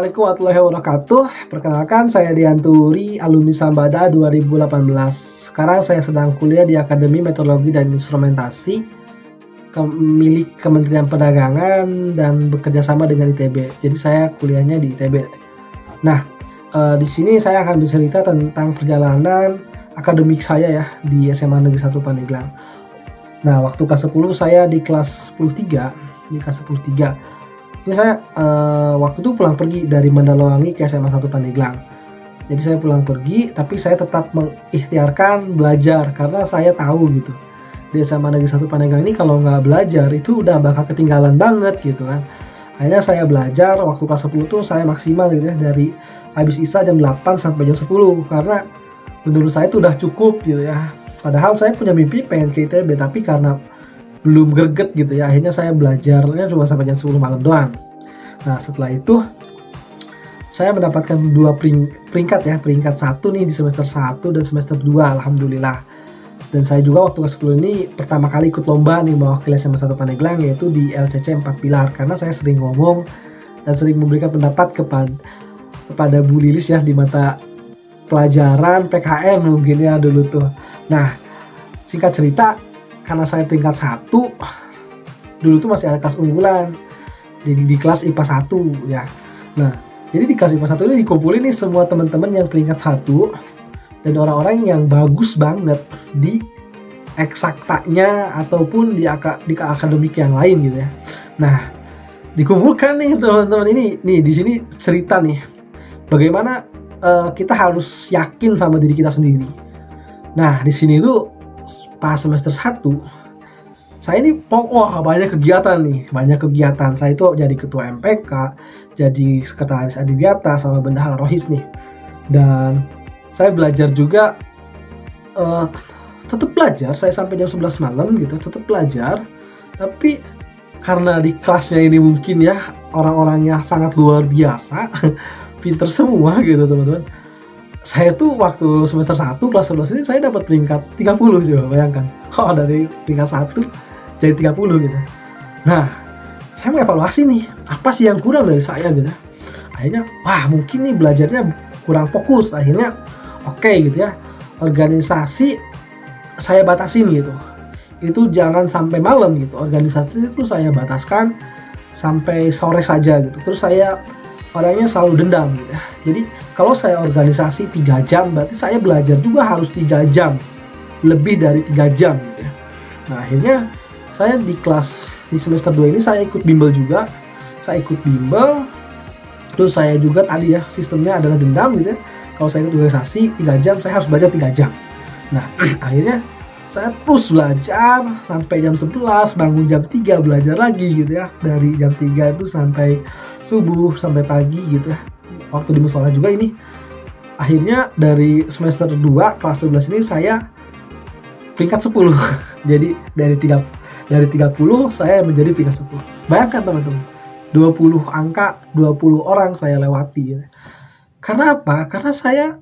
Assalamualaikum warahmatullahi wabarakatuh. Perkenalkan, saya Dianturi, alumni Sambada 2018. Sekarang saya sedang kuliah di Akademi Meteorologi dan Instrumentasi milik Kementerian Perdagangan dan bekerja sama dengan ITB. Jadi saya kuliahnya di ITB. Nah, di sini saya akan bercerita tentang perjalanan akademik saya ya di SMA Negeri 1 Pandeglang. Nah, waktu kelas 10 saya di kelas 10-3, ini saya waktu itu pulang pergi dari Mandalawangi ke SMA 1 Pandeglang. Jadi saya pulang pergi, tapi saya tetap mengikhtiarkan belajar karena saya tahu gitu di SMA Negeri 1 Pandeglang ini kalau nggak belajar itu udah bakal ketinggalan banget gitu kan. Akhirnya saya belajar waktu kelas 10 tuh saya maksimal gitu ya, dari habis ISA jam 8 sampai jam 10 karena menurut saya itu udah cukup gitu ya. Padahal saya punya mimpi pengen ke ITB, tapi karena belum greget gitu ya, akhirnya saya belajarnya cuma sampai jam 10 malam doang. Nah, setelah itu saya mendapatkan dua peringkat ya, peringkat 1 nih di semester 1 dan semester 2, alhamdulillah. Dan saya juga waktu ke-10 ini pertama kali ikut lomba nih mewakili SMA 1 Pandeglang, yaitu di LCC 4 Pilar, karena saya sering ngomong dan sering memberikan pendapat kepada Bu Lilis ya di mata pelajaran PKN mungkin ya dulu tuh. Nah, singkat cerita, karena saya peringkat 1, dulu tuh masih ada kelas unggulan di kelas IPA 1 ya. Nah, jadi di kelas IPA 1 ini dikumpulin nih semua teman-teman yang peringkat 1 dan orang-orang yang bagus banget di eksaktanya ataupun di akademik yang lain gitu ya. Nah, dikumpulkan nih teman-teman ini. Nih di sini cerita nih bagaimana kita harus yakin sama diri kita sendiri. Nah, di sini tuh pas semester 1 saya ini banyak kegiatan. Saya itu jadi ketua MPK, jadi sekretaris Adiwiyata sama bendahara Rohis nih. Dan saya belajar juga, tetap belajar, saya sampai jam 11 malam gitu, tetap belajar. Tapi karena di kelasnya ini mungkin ya orang-orangnya sangat luar biasa, pinter semua gitu teman-teman. Saya tuh waktu semester 1 kelas 11 ini saya dapat peringkat 30, coba bayangkan. Oh, dari peringkat 1 jadi 30 gitu. Nah, saya mengevaluasi nih, apa sih yang kurang dari saya gitu. Akhirnya, wah mungkin nih belajarnya kurang fokus. Akhirnya, oke gitu ya, organisasi saya batasin gitu. Itu jangan sampai malam gitu. Organisasi itu saya bataskan sampai sore saja gitu. Terus saya orangnya selalu dendam gitu ya. Jadi kalau saya organisasi 3 jam, berarti saya belajar juga harus 3 jam. Lebih dari 3 jam gitu ya. Nah, akhirnya saya di semester 2 ini saya ikut bimbel juga. Saya ikut bimbel. Terus saya juga tadi ya, sistemnya adalah dendam gitu ya. Kalau saya ikut organisasi 3 jam, saya harus belajar 3 jam. Nah, akhirnya saya terus belajar sampai jam 11, bangun jam 3 belajar lagi gitu ya. Dari jam 3 itu sampai subuh, sampai pagi gitu ya. Waktu di musola juga ini. Akhirnya dari semester 2 kelas 11 ini saya peringkat 10. Jadi dari 30 saya menjadi peringkat 10. Bayangkan teman-teman, 20 angka, 20 orang saya lewati ya. Karena apa? Karena saya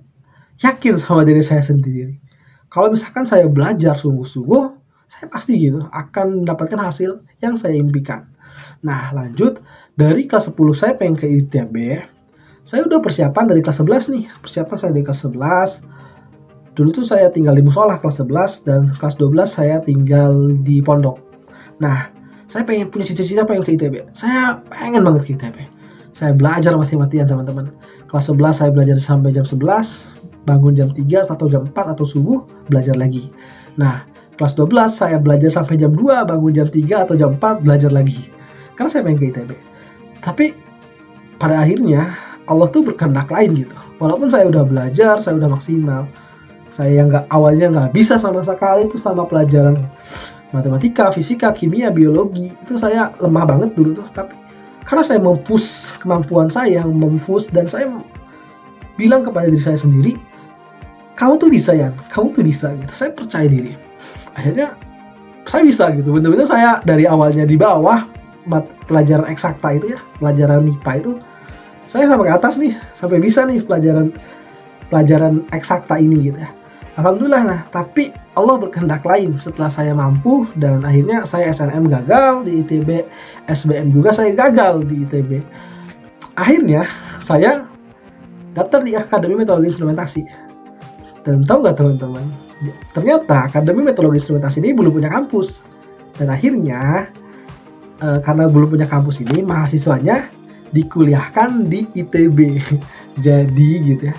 yakin sama diri saya sendiri. Kalau misalkan saya belajar sungguh-sungguh, saya pasti gitu akan mendapatkan hasil yang saya impikan. Nah, lanjut dari kelas 10 saya pengen ke ITB. Saya udah persiapan dari kelas 11 nih. Persiapan saya dari kelas 11. Dulu tuh saya tinggal di musola kelas 11 dan kelas 12 saya tinggal di pondok. Nah, saya pengen punya cita-cita pengen ke ITB. Saya pengen banget ke ITB. Saya belajar mati-matian teman-teman. Kelas 11 saya belajar sampai jam 11, bangun jam 3 atau jam 4 atau subuh, belajar lagi. Nah, kelas 12 saya belajar sampai jam 2, bangun jam 3 atau jam 4, belajar lagi. Karena saya pengen ke ITB. Tapi pada akhirnya Allah tuh berkehendak lain gitu. Walaupun saya udah belajar, saya udah maksimal. Saya yang awalnya nggak bisa sama sekali itu sama pelajaran matematika, fisika, kimia, biologi. Itu saya lemah banget dulu tuh. Tapi karena saya mempush kemampuan saya, dan saya bilang kepada diri saya sendiri, kamu tuh bisa ya, kamu tuh bisa gitu. Saya percaya diri. Akhirnya saya bisa gitu. Bener-bener saya dari awalnya di bawah pelajaran eksakta itu ya, pelajaran MIPA itu, saya sampai ke atas nih, sampai bisa nih pelajaran eksakta ini gitu ya. Alhamdulillah. Nah, tapi Allah berkehendak lain setelah saya mampu dan akhirnya saya SNM gagal di ITB, SBM juga saya gagal di ITB. Akhirnya saya daftar di Akademi Meteorologi Instrumentasi. Dan tahu nggak teman-teman, ternyata Akademi Meteorologi Instrumentasi ini belum punya kampus. Dan akhirnya karena belum punya kampus ini, mahasiswanya dikuliahkan di ITB. Jadi gitu ya,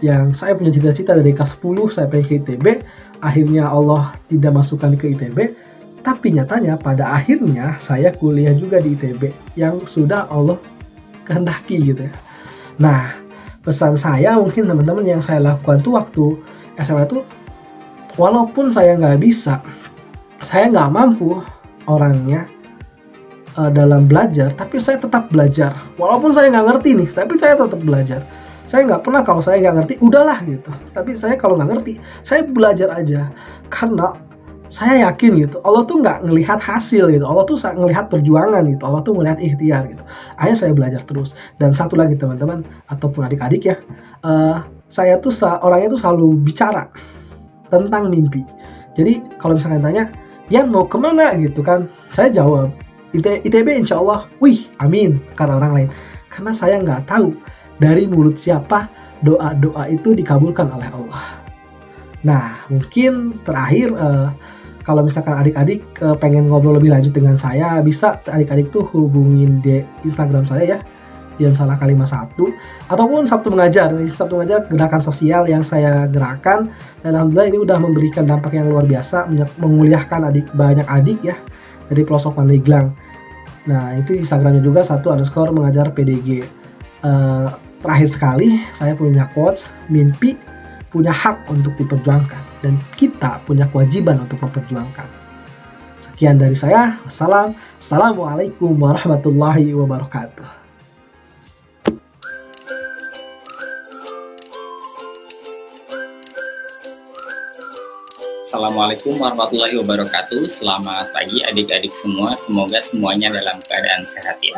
yang saya punya cita-cita dari kelas 10 saya pengen ke ITB, akhirnya Allah tidak masukkan ke ITB, tapi nyatanya pada akhirnya saya kuliah juga di ITB yang sudah Allah kehendaki gitu ya. Nah, pesan saya mungkin teman-teman yang saya lakukan tuh waktu SMA tuh, walaupun saya nggak bisa, saya nggak mampu orangnya dalam belajar, tapi saya tetap belajar. Walaupun saya nggak ngerti nih, tapi saya tetap belajar. Saya nggak pernah kalau saya nggak ngerti, udahlah gitu. Tapi saya kalau nggak ngerti, saya belajar aja. Karena saya yakin gitu, Allah tuh nggak ngelihat hasil gitu. Allah tuh ngelihat perjuangan gitu. Allah tuh ngelihat ikhtiar gitu. Akhirnya saya belajar terus. Dan satu lagi teman-teman, ataupun adik-adik ya, saya tuh orangnya tuh selalu bicara tentang mimpi. Jadi kalau misalkan tanya, Yan mau kemana gitu kan, saya jawab ITB insya Allah, wih amin, kata orang lain. Karena saya nggak tahu dari mulut siapa doa-doa itu dikabulkan oleh Allah. Nah mungkin terakhir, kalau misalkan adik-adik pengen ngobrol lebih lanjut dengan saya, bisa adik-adik tuh hubungin di Instagram saya ya, Yan Salah Kalimat 1, ataupun Sabtu Mengajar. Sabtu Mengajar gerakan sosial yang saya gerakan, dan alhamdulillah ini udah memberikan dampak yang luar biasa, menguliahkan banyak adik ya dari pelosok Pandeglang. Nah itu Instagramnya juga _mengajar PDG. Terakhir sekali saya punya quotes, mimpi punya hak untuk diperjuangkan dan kita punya kewajiban untuk memperjuangkan. Sekian dari saya. Assalamualaikum warahmatullahi wabarakatuh. Assalamualaikum warahmatullahi wabarakatuh. Selamat pagi adik-adik semua. Semoga semuanya dalam keadaan sehat ya.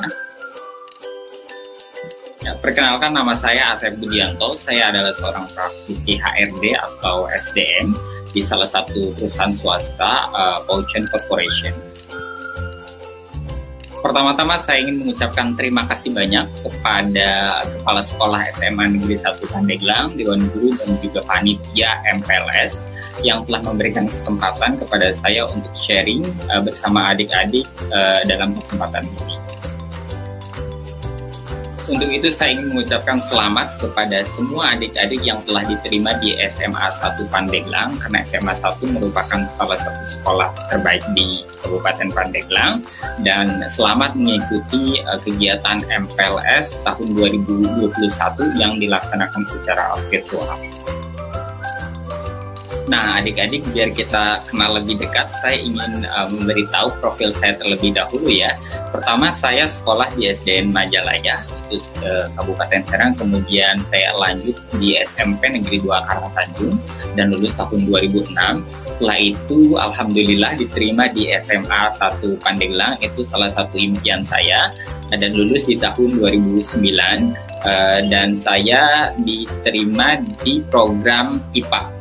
Perkenalkan, nama saya Asep Budianto. Saya adalah seorang praktisi HRD atau SDM di salah satu perusahaan swasta, Pouchen Corporation. Pertama-tama saya ingin mengucapkan terima kasih banyak kepada Kepala Sekolah SMA Negeri 1 Pandeglang, Dewan Guru, dan juga panitia MPLS yang telah memberikan kesempatan kepada saya untuk sharing bersama adik-adik dalam kesempatan ini. Untuk itu saya ingin mengucapkan selamat kepada semua adik-adik yang telah diterima di SMA 1 Pandeglang, karena SMA 1 merupakan salah satu sekolah terbaik di Kabupaten Pandeglang, dan selamat mengikuti kegiatan MPLS tahun 2021 yang dilaksanakan secara virtual. Nah, adik-adik, biar kita kenal lebih dekat, saya ingin memberitahu profil saya terlebih dahulu ya. Pertama, saya sekolah di SDN Majalaya, itu Kabupaten Serang. Kemudian saya lanjut di SMP Negeri 2 Karangtanjung dan lulus tahun 2006. Setelah itu, alhamdulillah diterima di SMA 1 Pandeglang, itu salah satu impian saya, dan lulus di tahun 2009. Dan saya diterima di program IPA.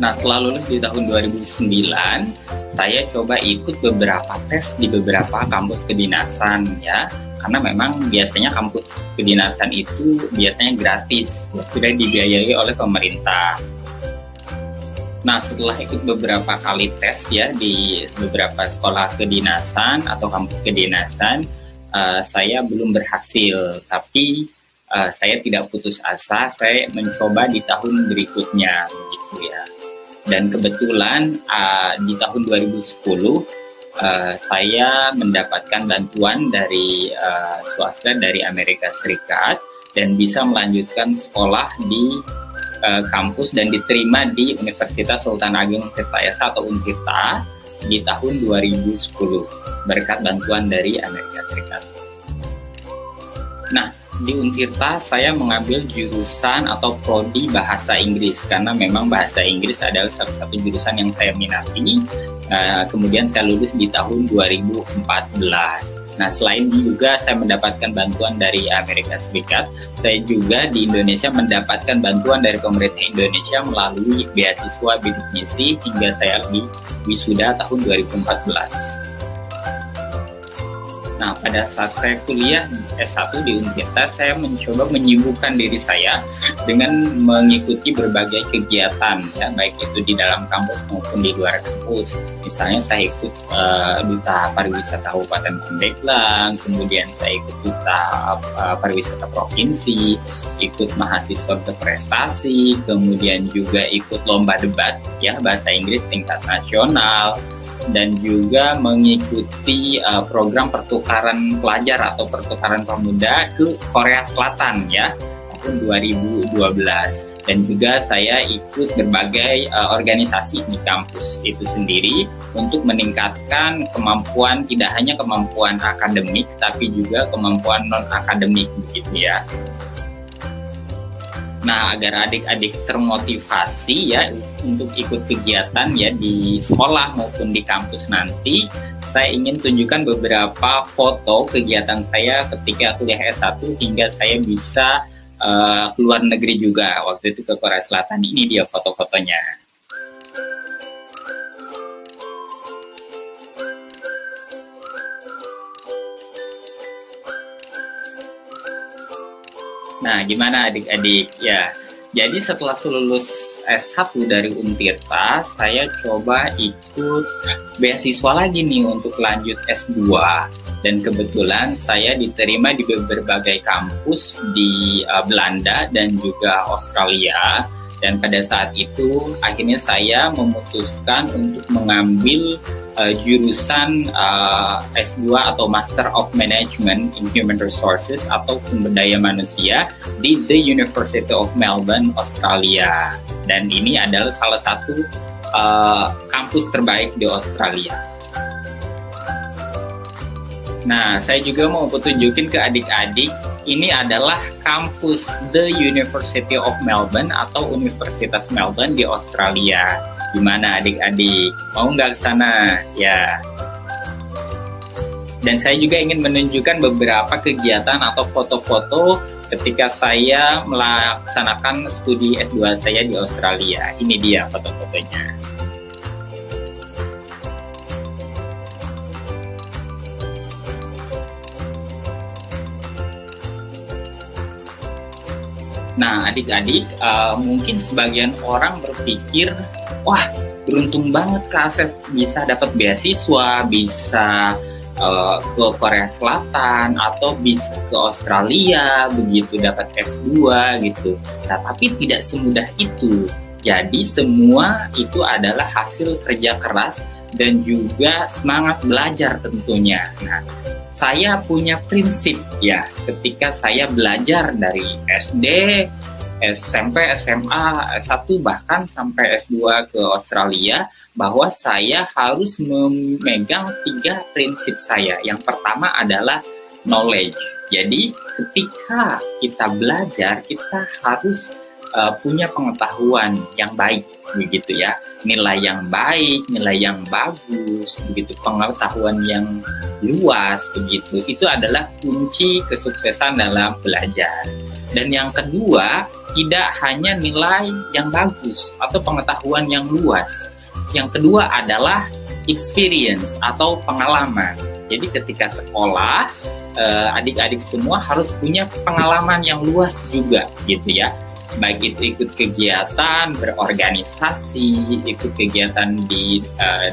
Nah, setelah lulus di tahun 2009, saya coba ikut beberapa tes di beberapa kampus kedinasan ya. Karena memang biasanya kampus kedinasan itu biasanya gratis, sudah dibiayai oleh pemerintah. Nah, setelah ikut beberapa kali tes ya di beberapa sekolah kedinasan atau kampus kedinasan, saya belum berhasil. Tapi saya tidak putus asa, saya mencoba di tahun berikutnya begitu ya. Dan kebetulan di tahun 2010 saya mendapatkan bantuan dari swasta dari Amerika Serikat dan bisa melanjutkan sekolah di kampus dan diterima di Universitas Sultan Ageng Tirtayasa atau Untirta di tahun 2010 berkat bantuan dari Amerika Serikat. Nah, di Untirta saya mengambil jurusan atau prodi bahasa Inggris karena memang bahasa Inggris adalah salah satu jurusan yang saya minati. Kemudian saya lulus di tahun 2014. Nah, selain juga saya mendapatkan bantuan dari Amerika Serikat, saya juga di Indonesia mendapatkan bantuan dari pemerintah Indonesia melalui beasiswa bidik misi hingga saya wisuda tahun 2014. Nah, pada saat saya kuliah S1 di Untirta, saya mencoba menyibukkan diri saya dengan mengikuti berbagai kegiatan, ya, baik itu di dalam kampus maupun di luar kampus. Misalnya saya ikut Duta Pariwisata Kabupaten Pandeglang, kemudian saya ikut Duta Pariwisata Provinsi, ikut mahasiswa berprestasi, kemudian juga ikut lomba debat, ya, bahasa Inggris tingkat nasional, dan juga mengikuti program pertukaran pelajar atau pertukaran pemuda ke Korea Selatan, ya, tahun 2012. Dan juga saya ikut berbagai organisasi di kampus itu sendiri untuk meningkatkan kemampuan, tidak hanya kemampuan akademik tapi juga kemampuan non akademik, begitu ya. Nah, agar adik-adik termotivasi ya untuk ikut kegiatan ya di sekolah maupun di kampus nanti, saya ingin tunjukkan beberapa foto kegiatan saya ketika kuliah S1 hingga saya bisa keluar negeri juga. Waktu itu ke Korea Selatan. Ini dia foto-fotonya. Nah, gimana adik-adik? Ya, jadi setelah lulus S1 dari Untirta, saya coba ikut beasiswa lagi nih untuk lanjut S2. Dan kebetulan saya diterima di berbagai kampus di Belanda dan juga Australia. Dan pada saat itu, akhirnya saya memutuskan untuk mengambil jurusan S2 atau Master of Management in Human Resources atau Sumber Daya Manusia di The University of Melbourne, Australia. Dan ini adalah salah satu kampus terbaik di Australia. Nah, saya juga mau tunjukin ke adik-adik, ini adalah kampus The University of Melbourne atau Universitas Melbourne di Australia. Gimana adik-adik? Mau nggak ke sana? Ya. Dan saya juga ingin menunjukkan beberapa kegiatan atau foto-foto ketika saya melaksanakan studi S2 saya di Australia. Ini dia foto-fotonya. Nah, adik-adik, mungkin sebagian orang berpikir, wah, beruntung banget Kak Asep bisa dapat beasiswa, bisa ke Korea Selatan, atau bisa ke Australia, begitu dapat S2 gitu. Nah, tapi tidak semudah itu. Jadi semua itu adalah hasil kerja keras dan juga semangat belajar tentunya. Nah, saya punya prinsip ya ketika saya belajar dari SD, SMP, SMA, S1 bahkan sampai S2 ke Australia, bahwa saya harus memegang 3 prinsip saya. Yang pertama adalah knowledge. Jadi ketika kita belajar, kita harus punya pengetahuan yang baik, begitu ya, nilai yang baik, nilai yang bagus, begitu, pengetahuan yang luas, begitu. Itu adalah kunci kesuksesan dalam belajar. Dan yang kedua, tidak hanya nilai yang bagus atau pengetahuan yang luas. Yang kedua adalah experience atau pengalaman. Jadi ketika sekolah, adik-adik semua harus punya pengalaman yang luas juga, gitu ya. Baik itu ikut kegiatan berorganisasi, ikut kegiatan di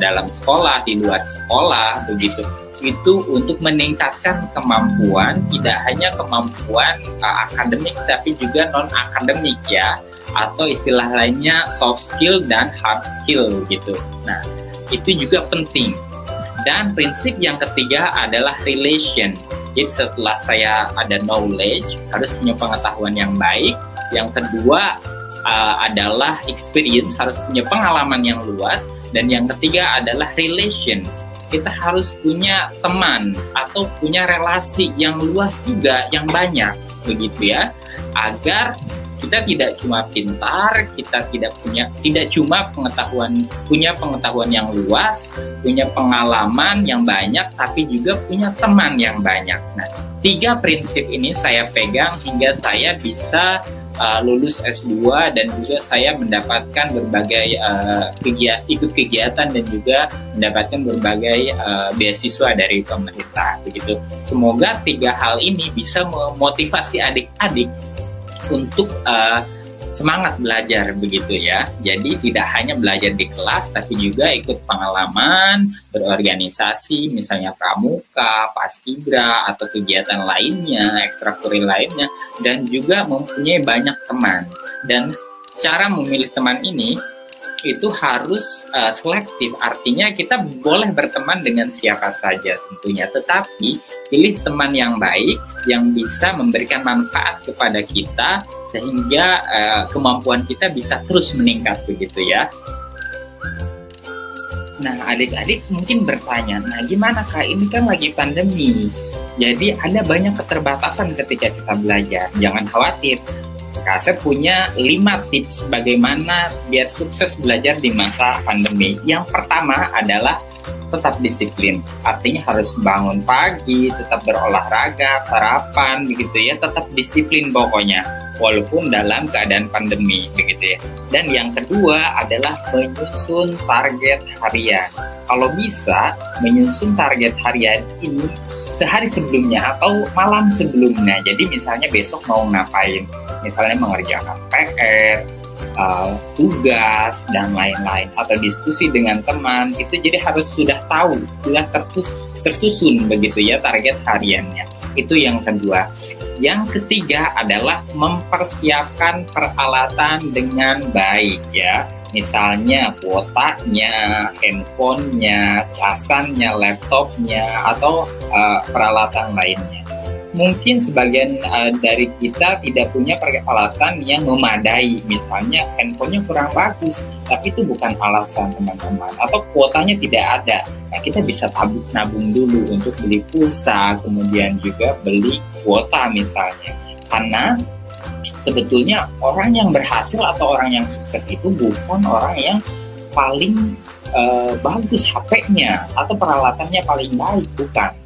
dalam sekolah, di luar sekolah, begitu. Itu untuk meningkatkan kemampuan, tidak hanya kemampuan akademik tapi juga non akademik ya, atau istilah lainnya soft skill dan hard skill gitu. Nah, itu juga penting. Dan prinsip yang ketiga adalah relation. Jadi setelah saya ada knowledge, harus punya pengetahuan yang baik. Yang kedua adalah experience, harus punya pengalaman yang luas. Dan yang ketiga adalah relations. Kita harus punya teman atau punya relasi yang luas juga, yang banyak, begitu ya. Agar kita tidak cuma pintar, kita tidak cuma punya pengetahuan yang luas, punya pengalaman yang banyak, tapi juga punya teman yang banyak. Nah, 3 prinsip ini saya pegang hingga saya bisa lulus S2 dan juga saya mendapatkan berbagai ikut kegiatan dan juga mendapatkan berbagai beasiswa dari pemerintah begitu. Semoga 3 hal ini bisa memotivasi adik-adik untuk semangat belajar begitu ya. Jadi tidak hanya belajar di kelas tapi juga ikut pengalaman, berorganisasi misalnya pramuka, paskibra atau kegiatan lainnya, ekstrakurikuler lainnya, dan juga mempunyai banyak teman. Dan cara memilih teman ini itu harus selektif, artinya kita boleh berteman dengan siapa saja tentunya, tetapi pilih teman yang baik yang bisa memberikan manfaat kepada kita sehingga kemampuan kita bisa terus meningkat begitu ya. Nah, adik-adik mungkin bertanya, nah gimana Kak, ini kan lagi pandemi, jadi ada banyak keterbatasan ketika kita belajar. Jangan khawatir, Kak, saya punya 5 tips bagaimana biar sukses belajar di masa pandemi. Yang pertama adalah tetap disiplin. Artinya harus bangun pagi, tetap berolahraga, sarapan, begitu ya. Tetap disiplin pokoknya, walaupun dalam keadaan pandemi, begitu ya. Dan yang kedua adalah menyusun target harian. Kalau bisa, menyusun target harian ini sehari sebelumnya atau malam sebelumnya. Jadi misalnya besok mau ngapain, misalnya mengerjakan PR, tugas dan lain-lain, atau diskusi dengan teman, itu jadi harus sudah tahu, sudah tersusun begitu ya target hariannya. Itu yang kedua. Yang ketiga adalah mempersiapkan peralatan dengan baik ya. Misalnya kuotanya, handphonenya, casannya, laptopnya, atau peralatan lainnya. Mungkin sebagian dari kita tidak punya peralatan yang memadai, misalnya handphonenya kurang bagus, tapi itu bukan alasan teman-teman, atau kuotanya tidak ada. Nah, kita bisa nabung dulu untuk beli pulsa, kemudian juga beli kuota misalnya. Karena sebetulnya orang yang berhasil atau orang yang sukses itu bukan orang yang paling bagus HP-nya atau peralatannya paling baik, bukan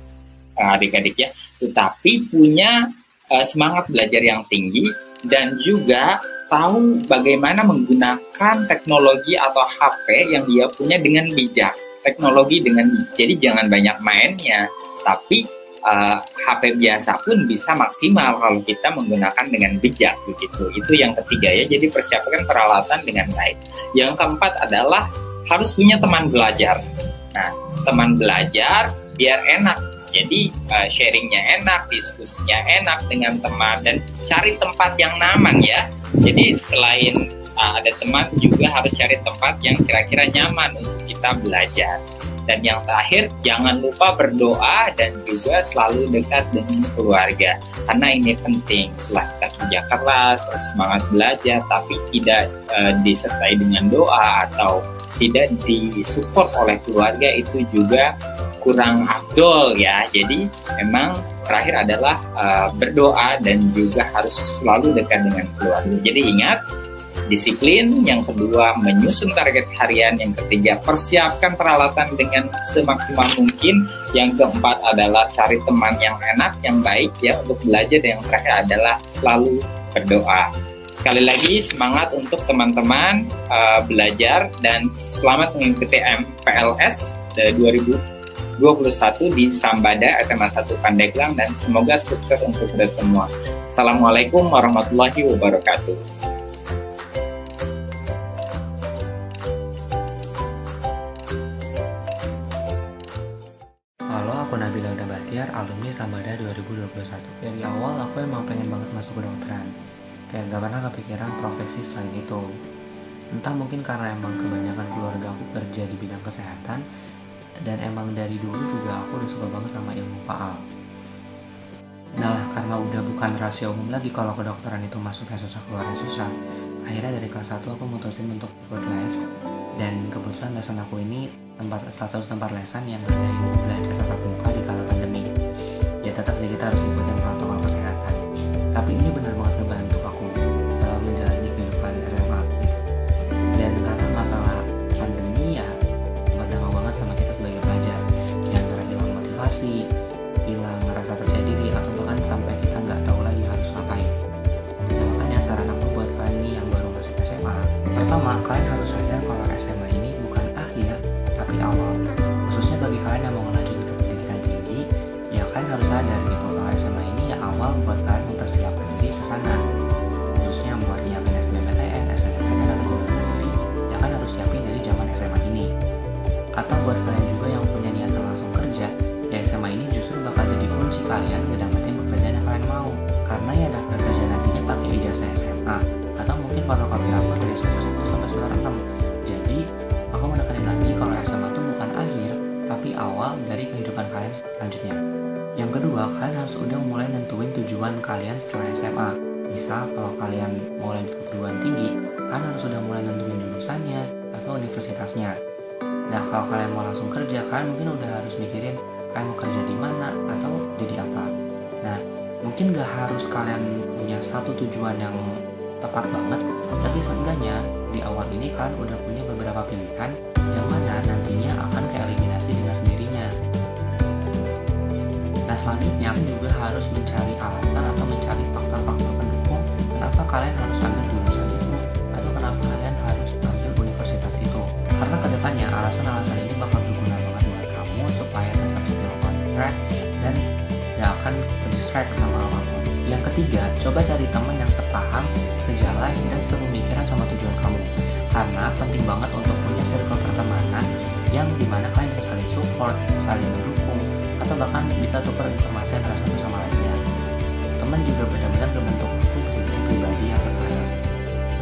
adik-adik ya, tetapi punya semangat belajar yang tinggi dan juga tahu bagaimana menggunakan teknologi atau HP yang dia punya dengan bijak. Teknologi dengan bijak. Jadi jangan banyak mainnya, tapi HP biasa pun bisa maksimal kalau kita menggunakan dengan bijak begitu. Itu yang ketiga ya. Jadi persiapkan peralatan dengan baik. Yang keempat adalah harus punya teman belajar. Nah, teman belajar biar enak. Jadi sharingnya enak, diskusinya enak dengan teman, dan cari tempat yang nyaman ya. Jadi selain ada teman, juga harus cari tempat yang kira-kira nyaman untuk kita belajar. Dan yang terakhir, jangan lupa berdoa dan juga selalu dekat dengan keluarga. Karena ini penting, setelah kita kerja keras, semangat belajar, tapi tidak disertai dengan doa atau tidak disupport oleh keluarga, itu juga kurang afdol ya. Jadi memang terakhir adalah berdoa dan juga harus selalu dekat dengan keluarga. Jadi ingat, disiplin. Yang kedua, menyusun target harian. Yang ketiga, persiapkan peralatan dengan semaksimal mungkin. Yang keempat adalah cari teman yang enak, yang baik ya untuk belajar. Dan yang terakhir adalah selalu berdoa. Sekali lagi semangat untuk teman-teman belajar, dan selamat mengikuti MPLS 2021 di Sambada SMA 1 Pandeglang, dan semoga sukses untuk kita semua. Assalamualaikum warahmatullahi wabarakatuh. Halo, aku Nabila Uda Bahtiar, alumni Sambada 2021. Dari awal aku emang pengen banget masuk kedokteran. Kayak gak pernah kepikiran profesi selain itu. Entah mungkin karena emang kebanyakan keluarga aku kerja di bidang kesehatan, dan emang dari dulu juga aku udah suka banget sama ilmu faal. Nah, karena udah bukan rahasia umum lagi kalau kedokteran itu masuknya susah keluarnya susah, akhirnya dari kelas 1 aku mutusin untuk ikut les. Dan kebetulan lesan aku ini salah satu tempat lesan yang ngadain belajar tatap muka di kala pandemi. Ya tetap sih kita harus ikutin protokol kesehatan, tapi ini benar banget ngebantu aku dalam menjalani kehidupan SMA gitu. Dan karena masalah pandemi ya berdampak banget sama kita sebagai pelajar, yang antara hilang motivasi, hilang rasa percaya diri, atau bahkan sampai kita nggak tahu lagi harus ngapain. Nah, makanya saran aku selanjutnya. Yang kedua, kalian harus udah mulai nentuin tujuan kalian setelah SMA. Misal kalau kalian mau lanjut ke perguruan tinggi, kalian harus udah mulai nentuin jurusannya atau universitasnya. Nah, kalau kalian mau langsung kerja, kalian mungkin udah harus mikirin kalian mau kerja di mana atau jadi apa. Nah, mungkin gak harus kalian punya satu tujuan yang tepat banget, tapi seenggaknya di awal ini kalian udah punya beberapa pilihan yang mana nantinya akan keeliminasi dengan sendirinya. Nah, selanjutnya kalian juga harus mencari alasan atau mencari faktor-faktor pendukung kenapa kalian harus ambil jurusan itu atau kenapa kalian harus ambil universitas itu. Karena kedepannya alasan-alasan ini bakal berguna banget buat kamu supaya tetap still on track dan gak akan terdistract sama apapun. Yang ketiga, coba cari teman yang sepaham, sejalan, dan sepemikiran sama tujuan kamu. Karena penting banget untuk punya circle pertemanan yang dimana kalian bisa saling support, saling mendukung, atau bahkan bisa tukar informasi antara satu sama lainnya. Teman juga benar-benar berbentuk waktu bisa jadi pribadi yang setara.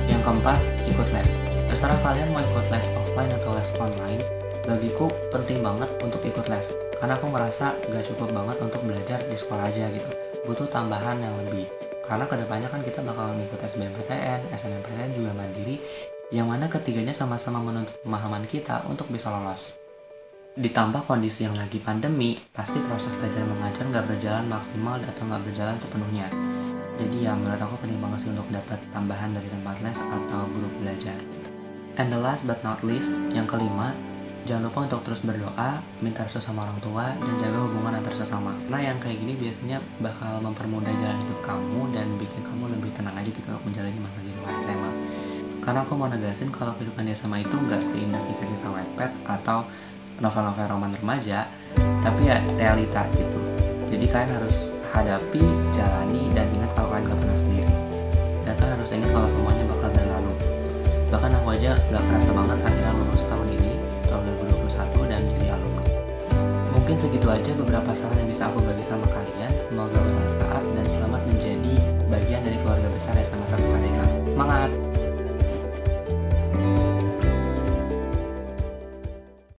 Yang keempat, ikut les. Terserah kalian mau ikut les offline atau les online, bagiku penting banget untuk ikut les. Karena aku merasa gak cukup banget untuk belajar di sekolah aja gitu. Butuh tambahan yang lebih. Karena kedepannya kan kita bakal ngikut SBMPTN, SNMPTN juga mandiri, yang mana ketiganya sama-sama menuntut pemahaman kita untuk bisa lolos. Ditambah kondisi yang lagi pandemi, pasti proses belajar mengajar gak berjalan maksimal atau gak berjalan sepenuhnya. Jadi ya menurut aku penting banget sih untuk dapat tambahan dari tempat les atau grup belajar gitu. And the last but not least, yang kelima, jangan lupa untuk terus berdoa, minta restu sama orang tua, dan jaga hubungan antar sesama. Nah, yang kayak gini biasanya bakal mempermudah jalan hidup kamu dan bikin kamu lebih tenang aja gitu untuk menjalani masa kehidupan SMA. Karena aku mau negasin kalau kehidupan di SMA itu nggak seindah kisah-kisah Wattpad atau novel-novel roman remaja, tapi ya realita gitu. Jadi kalian harus hadapi, jalani, dan ingat kalau kalian gak pernah sendiri. Dan kalian harus ingat kalau semuanya bakal berlalu. Bahkan aku aja gak kerasa banget akhirnya lulus tahun ini, tahun 2021, dan jadi alumni. Mungkin segitu aja beberapa saran yang bisa aku bagi sama kalian. Semoga bermanfaat dan selamat menjadi bagian dari keluarga besar SMA 1 Merdeka. Semangat!